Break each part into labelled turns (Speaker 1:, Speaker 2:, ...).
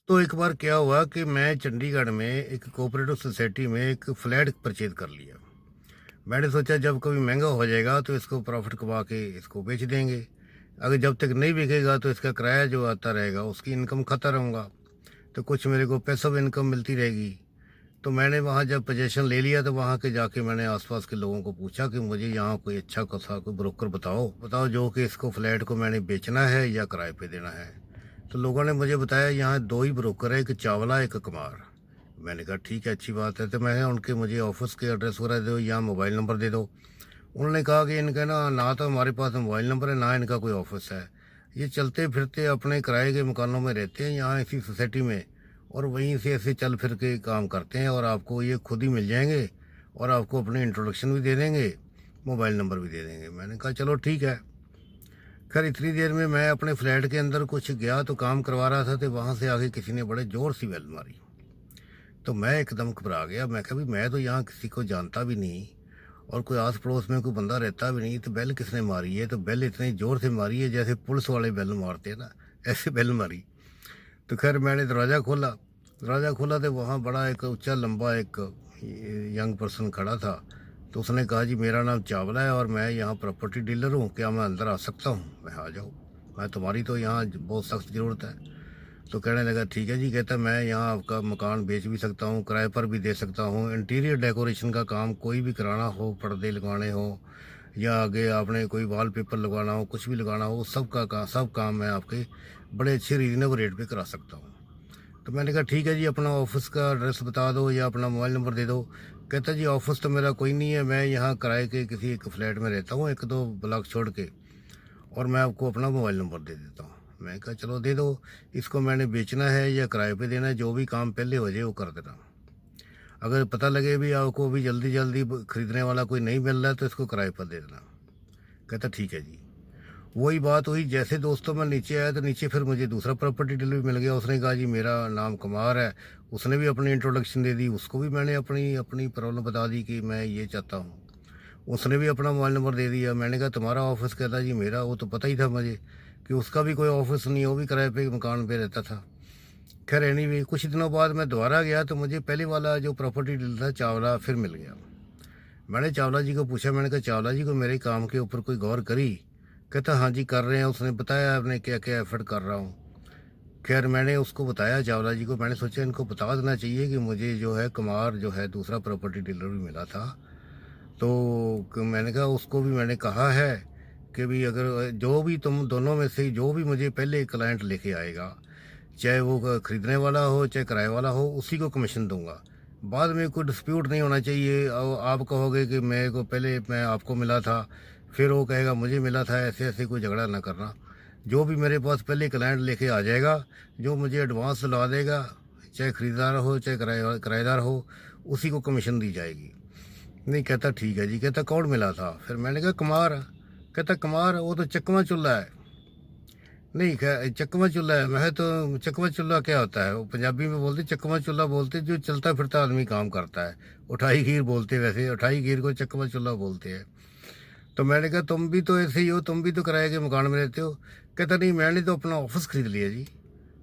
Speaker 1: तो एक बार क्या हुआ कि मैं चंडीगढ़ में एक कोऑपरेटिव सोसाइटी में एक फ्लैट परचेज कर लिया। मैंने सोचा जब कभी महंगा हो जाएगा तो इसको प्रॉफिट कमा के इसको बेच देंगे। अगर जब तक नहीं बिकेगा तो इसका किराया जो आता रहेगा उसकी इनकम खाता रहूँगा, तो कुछ मेरे को पैसिव इनकम मिलती रहेगी। तो मैंने वहाँ जब पोजीशन ले लिया तो वहाँ के जाके मैंने आसपास के लोगों को पूछा कि मुझे यहाँ कोई अच्छा खासा कोई ब्रोकर बताओ बताओ जो कि इसको फ्लैट को मैंने बेचना है या किराए पे देना है। तो लोगों ने मुझे बताया यहाँ दो ही ब्रोकर है, एक चावला एक कुमार। मैंने कहा ठीक है, अच्छी बात है। तो मैं उनके मुझे ऑफिस के एड्रेस वगैरह दो या मोबाइल नंबर दे दो। उन्होंने कहा कि इनका ना ना तो हमारे पास मोबाइल नंबर है ना इनका कोई ऑफिस है। ये चलते फिरते अपने किराए के मकानों में रहते हैं यहाँ इसी सोसाइटी में, और वहीं से ऐसे चल फिर के काम करते हैं और आपको ये खुद ही मिल जाएंगे और आपको अपने इंट्रोडक्शन भी दे देंगे, मोबाइल नंबर भी दे देंगे। मैंने कहा चलो ठीक है। खैर इतनी देर में मैं अपने फ्लैट के अंदर कुछ गया तो काम करवा रहा था, तो वहाँ से आके किसी ने बड़े ज़ोर सी बेल मारी। तो मैं एकदम घबरा गया। मैं कहा भी मैं तो यहाँ किसी को जानता भी नहीं और कोई आस पड़ोस में कोई बंदा रहता भी नहीं, तो बेल किसने मारी है? तो बेल इतनी ज़ोर से मारी है जैसे पुलिस वाले बेल मारते हैं ना, ऐसे बेल मारी। तो खैर मैंने दरवाज़ा खोला तो वहाँ बड़ा एक ऊंचा लंबा एक यंग पर्सन खड़ा था। तो उसने कहा जी मेरा नाम चावला है और मैं यहाँ प्रॉपर्टी डीलर हूँ, क्या मैं अंदर आ सकता हूँ? मैं आ जाओ, मैं तुम्हारी तो यहाँ बहुत सख्त ज़रूरत है। तो कहने लगा ठीक है जी। कहता मैं यहाँ आपका मकान बेच भी सकता हूँ, किराए पर भी दे सकता हूँ, इंटीरियर डेकोरेशन का काम कोई भी कराना हो, पर्दे लगाने हो या आगे आपने कोई वॉलपेपर लगवाना हो, कुछ भी लगाना हो, सब काम मैं आपके बड़े अच्छे रीजनेबल रेट पे करा सकता हूँ। तो मैंने कहा ठीक है जी, अपना ऑफिस का एड्रेस बता दो या अपना मोबाइल नंबर दे दो। कहता जी ऑफिस तो मेरा कोई नहीं है, मैं यहाँ किराए के किसी एक फ्लैट में रहता हूँ एक दो ब्लॉक छोड़ के, और मैं आपको अपना मोबाइल नंबर दे देता हूँ। मैं कहा चलो दे दो, इसको मैंने बेचना है या किराए पे देना है, जो भी काम पहले हो जाए वो कर देना। अगर पता लगे भी आपको भी जल्दी जल्दी खरीदने वाला कोई नहीं मिल रहा है तो इसको किराए पर दे देना। कहता ठीक है जी। वही बात हुई, जैसे दोस्तों मैं नीचे आया तो नीचे फिर मुझे दूसरा प्रॉपर्टी डीलर भी मिल गया। उसने कहा जी मेरा नाम कुमार है। उसने भी अपनी इंट्रोडक्शन दे दी, उसको भी मैंने अपनी अपनी प्रॉब्लम बता दी कि मैं ये चाहता हूँ। उसने भी अपना मोबाइल नंबर दे दिया। मैंने कहा तुम्हारा ऑफिस? कहता जी मेरा, वो तो पता ही था मुझे कि उसका भी कोई ऑफिस नहीं है, वो भी किराए पे मकान पे रहता था। खैर एनीवे कुछ दिनों बाद मैं दोबारा गया तो मुझे पहले वाला जो प्रॉपर्टी डीलर था चावला फिर मिल गया। मैंने चावला जी को पूछा, मैंने कहा चावला जी को मेरे काम के ऊपर कोई गौर करी? कहता हाँ जी कर रहे हैं, उसने बताया आपने क्या क्या एफर्ट कर रहा हूँ। खैर मैंने उसको बताया चावला जी को, मैंने सोचा इनको बता देना चाहिए कि मुझे जो है कुमार जो है दूसरा प्रॉपर्टी डीलर भी मिला था। तो मैंने कहा उसको भी मैंने कहा है कि भी अगर जो भी तुम दोनों में से जो भी मुझे पहले क्लाइंट लेके आएगा, चाहे वो खरीदने वाला हो चाहे किराए वाला हो, उसी को कमीशन दूंगा। बाद में कोई डिस्प्यूट नहीं होना चाहिए। और आप कहोगे कि मेरे को पहले मैं आपको मिला था, फिर वो कहेगा मुझे मिला था, ऐसे ऐसे कोई झगड़ा ना करना। जो भी मेरे पास पहले क्लाइंट लेके आ जाएगा, जो मुझे एडवांस ला देगा, चाहे खरीदार हो चाहे किराएदार हो, उसी को कमीशन दी जाएगी। नहीं, कहता ठीक है जी। कहता कौन मिला था? फिर मैंने कहा कुमार। कहता कुमार वो तो चकमा चुल्ला है। नहीं कह चकमा चुल्ला है। मैं तो चकमा चुल्ला क्या होता है? वो पंजाबी में बोलते चकमा चुल्ला बोलते जो चलता फिरता आदमी काम करता है। उठाई खीर बोलते, वैसे उठाई खीर को चकमा चुल्ला बोलते हैं। तो मैंने कहा तुम भी तो ऐसे ही हो, तुम भी तो किराए के मकान में रहते हो। कहता नहीं मैंने तो अपना ऑफिस खरीद लिया जी।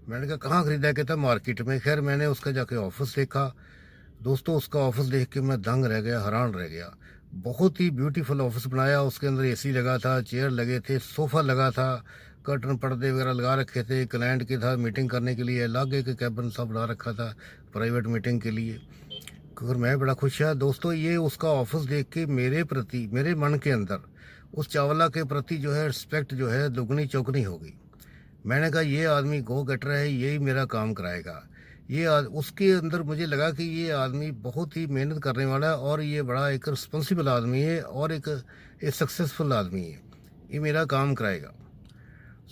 Speaker 1: मैंने कहा कहाँ खरीदा? कहता मार्केट में। खैर मैंने उसका जाके ऑफिस देखा। दोस्तों उसका ऑफिस देख के मैं दंग रह गया, हैरान रह गया। बहुत ही ब्यूटीफुल ऑफिस बनाया। उसके अंदर एसी लगा था, चेयर लगे थे, सोफ़ा लगा था, कर्टन पर्दे वगैरह लगा रखे थे। क्लाइंट के था मीटिंग करने के लिए अलग एक कैबिन सब बना रखा था प्राइवेट मीटिंग के लिए। अगर मैं बड़ा खुश है दोस्तों, ये उसका ऑफिस देख के मेरे प्रति, मेरे मन के अंदर उस चावला के प्रति जो है रिस्पेक्ट जो है दुगनी चौगनी हो गई। मैंने कहा ये आदमी गो गेटर है, यही मेरा काम कराएगा। उसके अंदर मुझे लगा कि ये आदमी बहुत ही मेहनत करने वाला है और ये बड़ा एक रिस्पॉन्सिबल आदमी है और एक सक्सेसफुल आदमी है, ये मेरा काम कराएगा।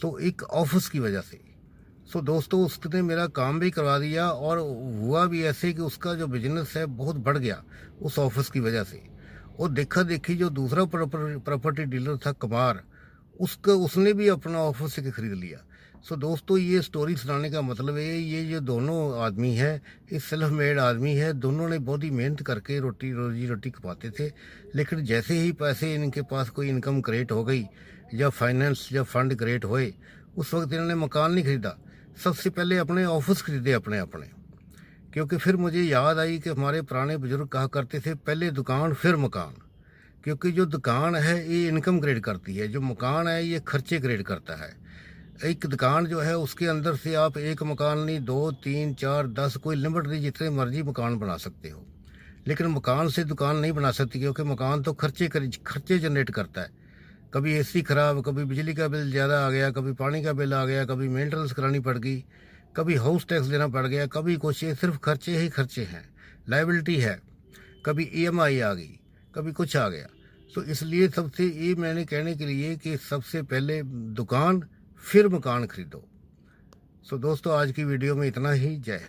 Speaker 1: सो एक ऑफिस की वजह से, सो दोस्तों उसने मेरा काम भी करवा दिया और हुआ भी ऐसे कि उसका जो बिजनेस है बहुत बढ़ गया उस ऑफिस की वजह से। और देखा देखी जो दूसरा प्रॉपर्टी डीलर था कुमार, उसका उसने भी अपना ऑफिस से खरीद लिया। सो दोस्तों ये स्टोरी सुनाने का मतलब है ये जो दोनों आदमी है, ये सेल्फ मेड आदमी है। दोनों ने बहुत ही मेहनत करके रोजी रोटी कमाते थे, लेकिन जैसे ही पैसे इनके पास कोई इनकम क्रिएट हो गई या फाइनेंस या फंड क्रिएट हुए, उस वक्त इन्होंने मकान नहीं खरीदा, सबसे पहले अपने ऑफिस खरीदे अपने अपने, क्योंकि फिर मुझे याद आई कि हमारे पुराने बुजुर्ग कहा करते थे पहले दुकान फिर मकान। क्योंकि जो दुकान है ये इनकम क्रिएट करती है, जो मकान है ये खर्चे क्रिएट करता है। एक दुकान जो है उसके अंदर से आप एक मकान नहीं, 2 3 4 10 कोई लिमिट नहीं, जितने मर्जी मकान बना सकते हो। लेकिन मकान से दुकान नहीं बना सकती, क्योंकि मकान तो खर्चे जनरेट करता है। कभी एसी खराब, कभी बिजली का बिल ज़्यादा आ गया, कभी पानी का बिल आ गया, कभी मेंटेनेंस करानी पड़ गई, कभी हाउस टैक्स देना पड़ गया, कभी कुछ। ये सिर्फ खर्चे ही खर्चे हैं, लाइबिलिटी है। कभी ईएमआई आ गई, कभी कुछ आ गया। तो इसलिए सबसे ये मैंने कहने के लिए कि सबसे पहले दुकान फिर मकान खरीदो। सो दोस्तों, आज की वीडियो में इतना ही। जय हिंद।